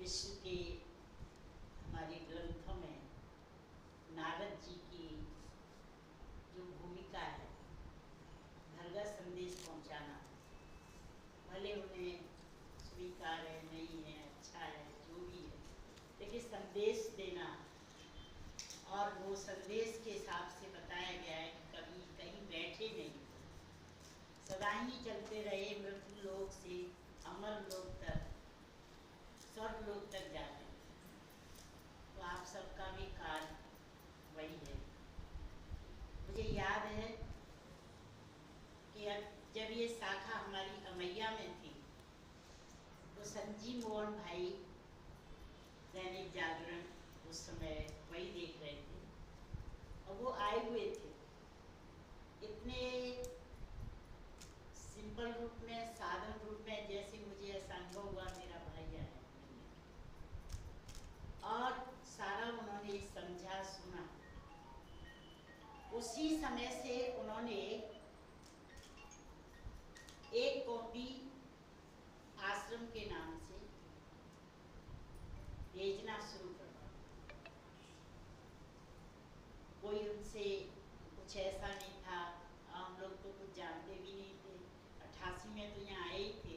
विश्व के हमारे ग्रंथों में नारद जी की जो भूमिका है, भरगा संदेश पहुंचाना, भले उन्हें स्वीकार है नहीं है, अच्छा है, जो भी है, लेकिन संदेश देना, और वो संदेश के हिसाब से बताया गया है कि कभी कहीं बैठे नहीं, सदा ही चलते रहे, मृत्यु लोक से अमर लोक तक, स्वर्ग लोक तक जाते। तो आप सबका भी कार्य वही है। मुझे याद है कि जब ये शाखा हमारी अमैया में थी तो संजीव मोहन भाई दैनिक जागरण उस समय वही देख रहे थे और वो आए हुए थे इतने सिंपल रूप में, साधारण रूप में, जैसे मुझे ऐसा अनुभव हुआ मेरा भाई आया और सारा उन्होंने समझा, सुना। उसी समय से उन्होंने एक कॉपी आश्रम के नाम से भेजना शुरू कर दिया। कोई उनसे कुछ ऐसा नहीं था, हम लोग तो कुछ जानते भी नहीं थे। 88 में तो यहाँ आए ही थे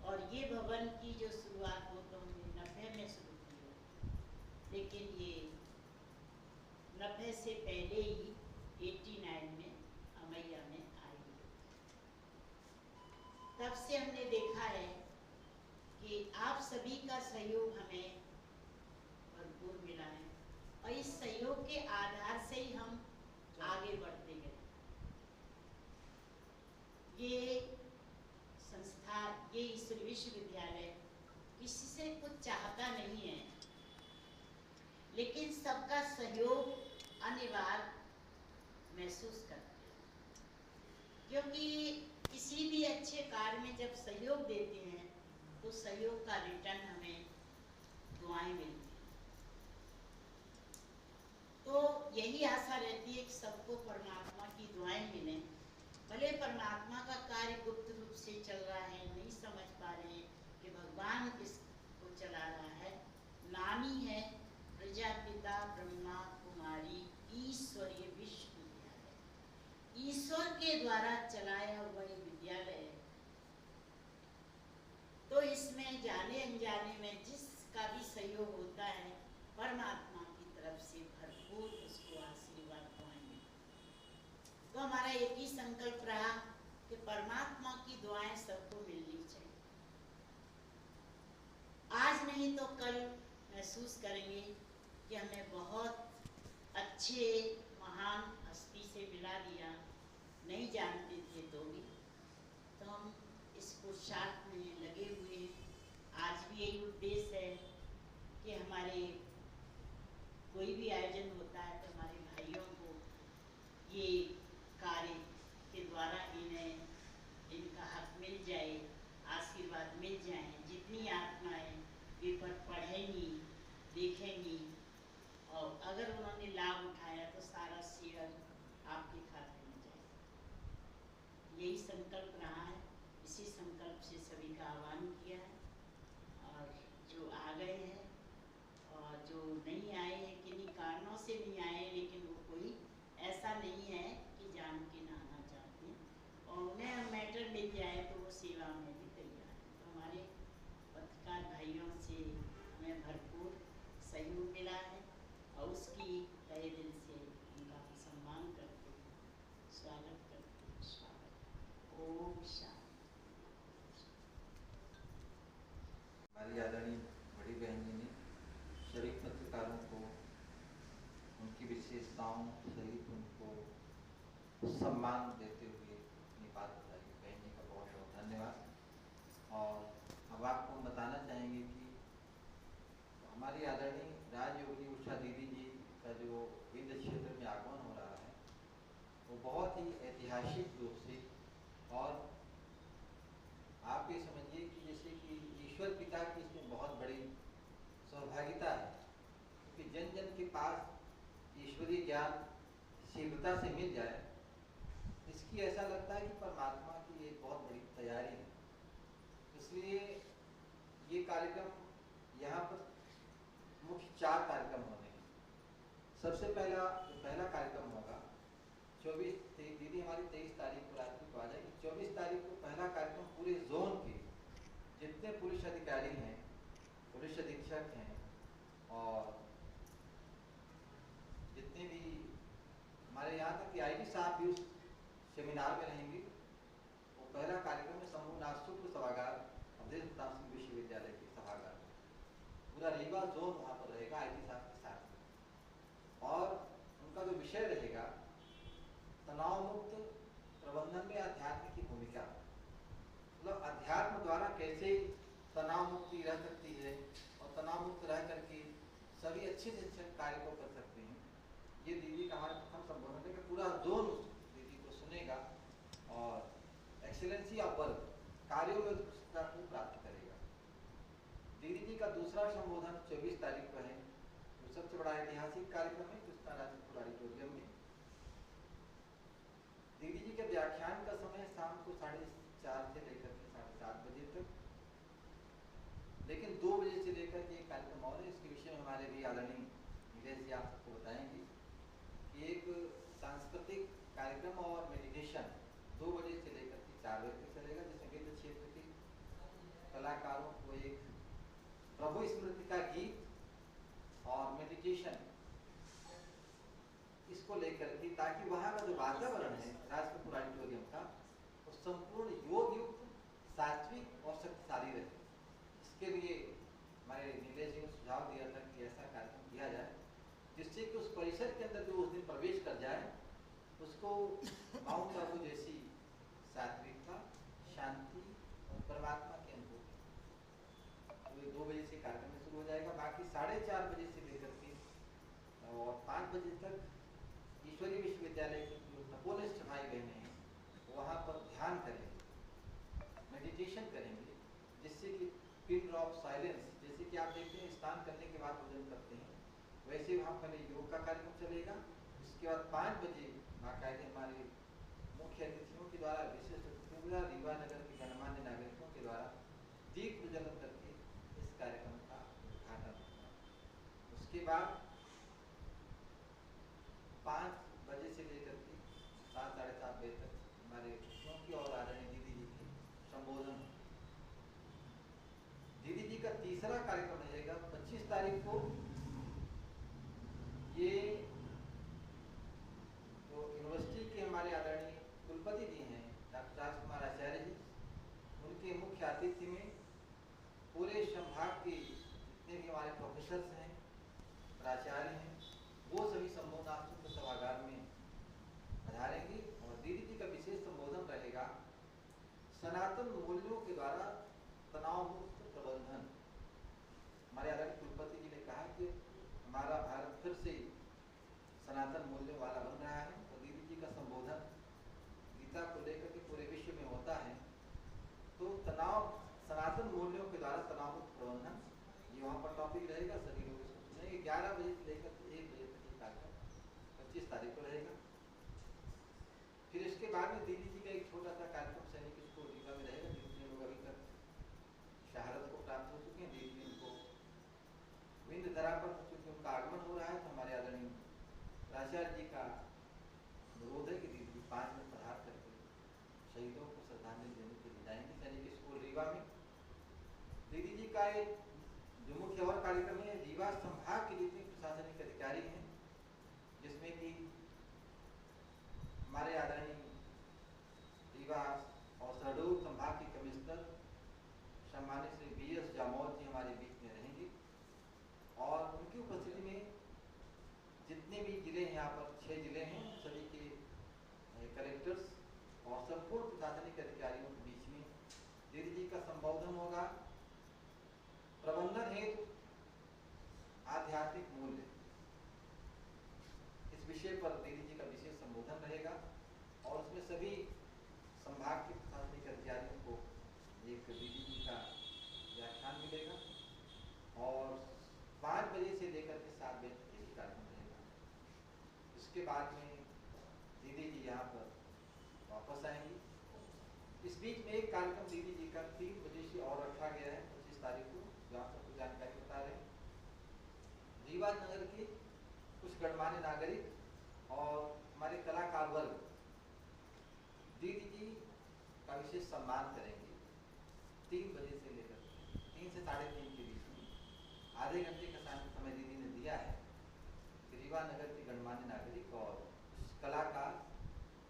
और ये भवन की जो शुरुआत हो तो हमने 90 में शुरू की है, लेकिन ये 90 से पहले ही 89 में अमैया में आई। तब से हमने देखा है कि आप सभी का सहयोग हमें भरपूर मिला है और इस सहयोग के आधार से ही हम आगे बढ़ते गए। ये संस्था, ये ईश्वर विश्वविद्यालय किसी से कुछ चाहता नहीं है, लेकिन सबका सहयोग अनिवार्य महसूस करते हैं, क्योंकि किसी भी अच्छे कार्य में जब सहयोग देते हैं तो सहयोग का रिटर्न हमें दुआएं मिलती हैं। तो यही आशा रहती है कि सबको परमात्मा की दुआएं मिलें। भले परमात्मा का कार्य गुप्त रूप से चल रहा है, नहीं समझ पा रहे हैं कि भगवान इसको चला रहा है। नामी है प्रजापिता ब्रह्मा कुमारी ईश्वरीय विश्वविद्यालय, ईश्वर के द्वारा चलाया हुआ ये विद्यालय है। तो इसमें जाने अनजाने में जिसका भी सहयोग होता है, परमात्मा की तरफ से भरपूर उसको आशीर्वाद पाएंगे। तो हमारा एक ही संकल्प रहा कि परमात्मा की दुआएं सबको मिलनी चाहिए। आज नहीं तो कल महसूस करेंगे कि हमें बहुत अच्छे महान हस्ती से मिला दिया, नहीं जानते थे तो भी। तो हम इस पुरुषार्थ में लगे हुए, आज भी यही उद्देश्य है कि हमारे कोई भी आयोजन होता है तो हमारे भाइयों को ये कार्य के द्वारा इनका हक मिल जाए, आशीर्वाद मिल जाए। जितनी आत्माएं पेपर पढ़ेंगी, देखेंगी और अगर उन्होंने लाभ उठाया तो सारा शेयर आपके खाते में जाए। यही संकल्प रहा है, इसी संकल्प से सभी का आह्वान किया है। और जो आ गए हैं और जो नहीं आए हैं, किन्हीं कारणों से नहीं आए, लेकिन वो कोई ऐसा नहीं है कि जान के ना आना चाहते हैं और उन्हें मैटर मिल जाए तो वो सेवा में भी तैयार है। तो हमारे पत्रकार भाइयों से हमें भरपूर सहयोग मिला है और उसकी तहे दिल से उनका सम्मान करते हैं, स्वागत करते हैं। स्वागत। ओम शांति। हमारी आदरणीय बड़ी बहन जी ने सभी पत्रकारों को उनकी विशेषताओं सहित उनको सम्मान देते हुए अपनी बात बताई। बहन जी का बहुत बहुत धन्यवाद। और अब आपको बताना चाहेंगे कि हमारी आदरणीय राजयोगिनी उषा दीदी जी का जो विंध्य क्षेत्र में आगमन हो रहा है वो बहुत ही ऐतिहासिक रूप से, और आप ये समझिए कि जैसे कि ईश्वर पिता की इसमें बहुत बड़ी सौभाग्यता है, क्योंकि जन जन के पास ईश्वरीय ज्ञान शीघ्रता से मिल जाए, इसकी ऐसा लगता है कि परमात्मा की एक बहुत बड़ी तैयारी है। इसलिए ये कार्यक्रम यहाँ सबसे पहला कार्यक्रम होगा 24 दीदी हमारी 23 तारीख को रात्रि को आ जाएगी। 24 तारीख को पहला कार्यक्रम पूरे जोन के जितने पुलिस अधिकारी हैं, पुलिस अधीक्षक हैं और जितने भी हमारे यहाँ तक कि आईजी साहब भी उस सेमिनार में रहेंगे। वो पहला कार्यक्रम है समूहनाथ शुक्ल सभागार अवधेश प्रताप सिंह विश्वविद्यालय के सभागार में। पूरा रीवा जोन वहाँ पर रहेगा आईजी साहब के साथ में। और उनका जो विषय रहेगा तनाव मुक्त प्रबंधन में अध्यात्म की भूमिका, मतलब अध्यात्म द्वारा कैसे तनाव मुक्ति रह सकती है और तनाव मुक्त रह करके सभी अच्छे से अच्छे कार्य को कर सकते हैं। ये दीदी का हमारा प्रथम संबोधन है कि पूरा जोन उस दीदी को सुनेगा और एक्सीलेंसी ऑफ वर्क कार्यों में उसका को प्राप्त करेगा। दीदी जी का दूसरा संबोधन 24 तारीख को है, जो सबसे बड़ा ऐतिहासिक कार्यक्रम है कृष्णा राजपूत ऑडिटोरियम में। दीदी जी के व्याख्यान का समय शाम को 4:30 से लेकर के 7:30 बजे तक, लेकिन 2 बजे से लेकर के एक कार्यक्रम और है। इसके विषय में हमारे भी आदरणीय नीलेश जी आपको बताएंगे कि एक सांस्कृतिक कार्यक्रम और मेडिटेशन 2 बजे से लेकर के 4 बजे तक चलेगा, जिसमें विभिन्न क्षेत्र के कलाकारों को एक प्रभु स्मृति का गीत और मेडिटेशन इसको लेकर के, ताकि वहाँ का जो वातावरण है राजकपूर ऑडिटोरियम का वो संपूर्ण योग युक्त, सात्विक और शक्तिशाली रहे। इसके लिए हमारे नीलेश जी ने सुझाव दिया था कि ऐसा कार्यक्रम किया जाए जिससे कि उस परिसर के अंदर जो उस दिन प्रवेश कर जाए उसको माउंट आबू जैसी सात्विकता, शांति और परमात्मा की अनुभूति। तो ये 2 बजे से कार्यक्रम शुरू हो जाएगा। बाकी 4:30 बजे से लेकर के और 5 बजे तक ईश्वरीय विश्वविद्यालय के जो तपोनिष्ठ भाई बहने हैं वहाँ पर ध्यान करेंगे, मेडिटेशन करेंगे, जिससे कि पिन ड्रॉप साइलेंस, जैसे कि आप देखते हैं स्नान करने के बाद भोजन करते हैं, वैसे वहाँ पहले योग का कार्यक्रम चलेगा। इसके बाद 5 बजे बाकायदे हमारे मुख्य अतिथियों के द्वारा, विशिष्ट अतिथियों के द्वारा, रीवा नगर के गणमान्य नागरिकों के द्वारा दीप प्रज्वलन करके इस कार्यक्रम का उद्घाटन होगा। उसके बाद 5 बजे से लेकर के 7 साढ़े 7 बजे तक हमारे अतिथियों की और आदरणीय दीदी जी की संबोधन। दीदी जी का तीसरा कार्यक्रम रहेगा 25 तारीख को। ये जो यूनिवर्सिटी के हमारे आदरणीय कुलपति जी हैं डॉक्टर राजकुमार आचार्य जी, उनके मुख्य आतिथ्य में पूरे संभाग के जितने भी हमारे प्रोफेसर्स हैं, प्राचार्य हैं, वो सभी संबोधनात्मक सभागार में पधारेंगे। और दीदी जी का विशेष संबोधन रहेगा सनातन मूल्यों के द्वारा तनाव मुक्त प्रबंधन। हमारे आदरणीय कुलपति जी ने कहा कि हमारा भारत फिर से सनातन मूल्यों वाला बन रहा है, और दीदी जी का संबोधन गीता को लेकर के पूरे विश्व में होता है। तो तनाव, सनातन मूल्यों के द्वारा तनाव मुक्त प्रबंधन, ये वहाँ पर टॉपिक रहेगा। सभी लोग इसको सुनेंगे। 11 बजे से लेकर 1 बजे तक ये कार्यक्रम 25 तारीख को रहेगा। फिर इसके बाद में दीदी जी का एक छोटा सा कार्यक्रम सैनिक स्कूल रीवा में रहेगा, जितने लोग अभी तक शहादत को प्राप्त हो चुके हैं। दीदी जी उनको विंध्य धरा पर चूंकि उनका आगमन हो रहा है, तो हमारे आदरणीय प्राचार्य जी का अनुरोध है कि दीदी जी 5 मिनट पधार करके शहीदों को श्रद्धांजलि देने के लिए जाएंगे सैनिक स्कूल रीवा में। दीदी जी का एक जो मुख्य और कार्यक्रम है, रीवा संभाग के जितने प्रशासनिक अधिकारी हैं, जिसमें कि हमारे आदरणीय रीवा और शहडोल संभाग के कमिश्नर सम्मानित श्री BS जामोद जी हमारे बीच में रहेंगे। और उनकी उपस्थिति में जितने भी जिले हैं, यहाँ पर 6 जिले हैं, सभी के कलेक्टर्स और संपूर्ण प्रशासनिक अधिकारियों के बीच में दीदी जी का संबोधन होगा। प्रबंधन हेतु आध्यात्मिक मूल्य, इस विषय पर दीदी जी का विशेष संबोधन रहेगा। और उसमें सभी संभाग के प्रशासनिक अधिकारियों को एक दीदी जी का व्याख्यान मिलेगा। और 5 बजे से लेकर के 7 बजे तक यही कार्यक्रम रहेगा। इसके बाद में दीदी जी यहाँ पर वापस आएंगी। इस बीच में एक कार्यक्रम दीदी जी का 3 बजे से और रखा गया है 25 तारीख को, जो आप सबको जानकारी बता रहे हैं। रीवा नगर के कुछ कुछ गणमान्य नागरिक और हमारे कलाकार वर्ग दीदी जी का विशेष सम्मान करेंगे। 3 बजे से लेकर 3 से 3:30 के बीच में आधे घंटे का समय दीदी ने दिया है। रीवा नगर के गणमान्य नागरिक और कलाकार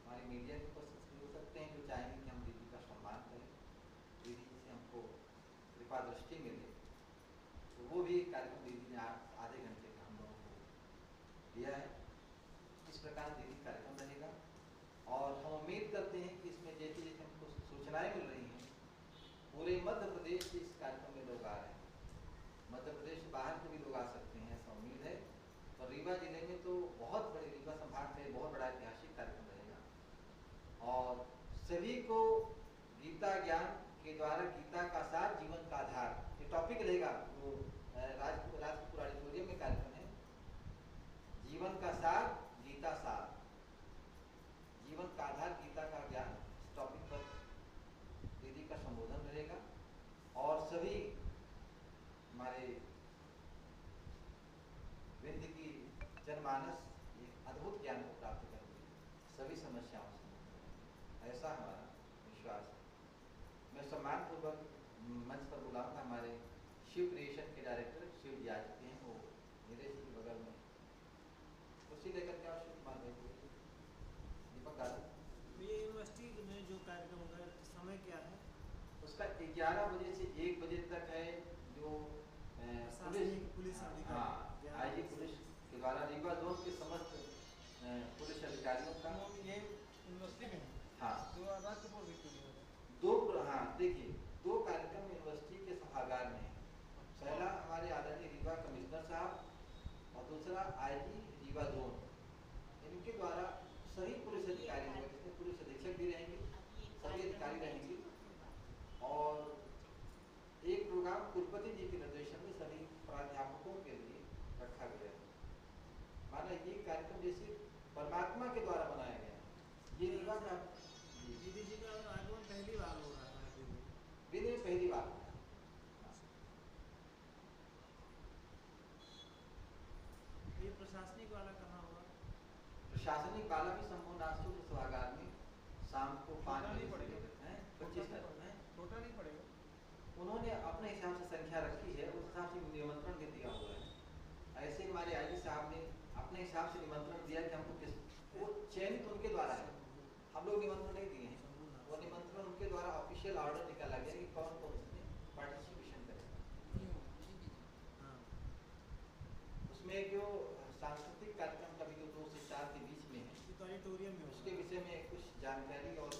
हमारी मीडिया के उपस्थित हो सकते हैं जो चाहेंगे कि हम दीदी का सम्मान करें, दीदी से हमको कृपा दृष्टि मिले, तो वो भी कार्यक्रम दीदी ने आधे घंटे का हम लोगों को दिया है। इस प्रकार दीदी कार्यक्रम रहेगा और हम उम्मीद करते हैं कि इसमें जैसे जैसे हमको सूचनाएं मिल रही हैं, पूरे मध्य प्रदेश से इस कार्यक्रम में लोग आ रहे हैं। मध्य प्रदेश से बाहर के भी लोग आ सकते हैं, ऐसा उम्मीद है। और रीवा जिले में तो बहुत बड़े, रीवा संभाग में बहुत बड़ा ऐतिहासिक कार्यक्रम रहेगा और सभी को गीता ज्ञान के द्वारा गीता का सार जीवन का आधार, ये टॉपिक रहेगा। वो राजपुर ऑडिटोरियम में कार्यक्रम है, जीवन का सार गीता सार, जीवन का आधार गीता का ज्ञान, इस टॉपिक पर दीदी का संबोधन रहेगा और सभी हमारे विंध्य की जनमानस एक अद्भुत ज्ञान को प्राप्त करेंगे, सभी समस्याओं से, ऐसा हमारा विश्वास है। मैं सम्मानपूर्वक मंच पर बुलाऊंगा हमारे शिव क्रिएशन के डायरेक्टर शिव जी आ चुके हैं, वो मेरे ही बगल में कुर्सी लेकर के शिव कुमार भाई को दीपक गार्डन। ये यूनिवर्सिटी में जो कार्यक्रम होगा समय क्या है उसका 11 बजे से 1 बजे तक है, जो पुलिस आईजी पुलिस के द्वारा रीवा जोन के समस्त पुलिस अधिकारियों का ये यूनिवर्सिटी में हाँ देखिए 2 कार्यक्रम यूनिवर्सिटी के सभागार में है। पहला हमारे आदरणीय रीवा कमिश्नर साहब और दूसरा आईजी रीवा जोन, इनके द्वारा सभी पुलिस अधिकारी होंगे, जिसमें पुलिस अधीक्षक भी रहेंगे, सभी अधिकारी रहेंगे और एक प्रोग्राम कुलपति जी के निर्देशन में सभी प्राध्यापकों के लिए रखा गया है। माना ये कार्यक्रम जैसे परमात्मा के द्वारा बनाया गया है। ये रीवा का दीदी जी का आगमन पहली बार हो रहा है, दिन पहली बार। ये प्रशासनिक वाला कहाँ होगा? प्रशासनिक वाला भी संपूर्ण राष्ट्रीय सभागार में शाम को 5 बजे पड़ेगा, 25 छोटा नहीं पड़ेगा। उन्होंने अपने हिसाब से संख्या रखी है, उस हिसाब से निमंत्रण भी दिया हुआ है। ऐसे हमारे आईजी साहब ने अपने हिसाब से निमंत्रण दिया कि हमको किस, वो चयनित उनके द्वारा है, हम लोग निमंत्रण नहीं दिए हैं, वो निमंत्रण उनके द्वारा ऑफिशियल ऑर्डर निकाला गया कि कौन कौन उसमें पार्टिसिपेशन करेगा। उसमें जो सांस्कृतिक कार्यक्रम का भी जो 2 से 4 के बीच में है, ऑडिटोरियम में उसके विषय में कुछ जानकारी और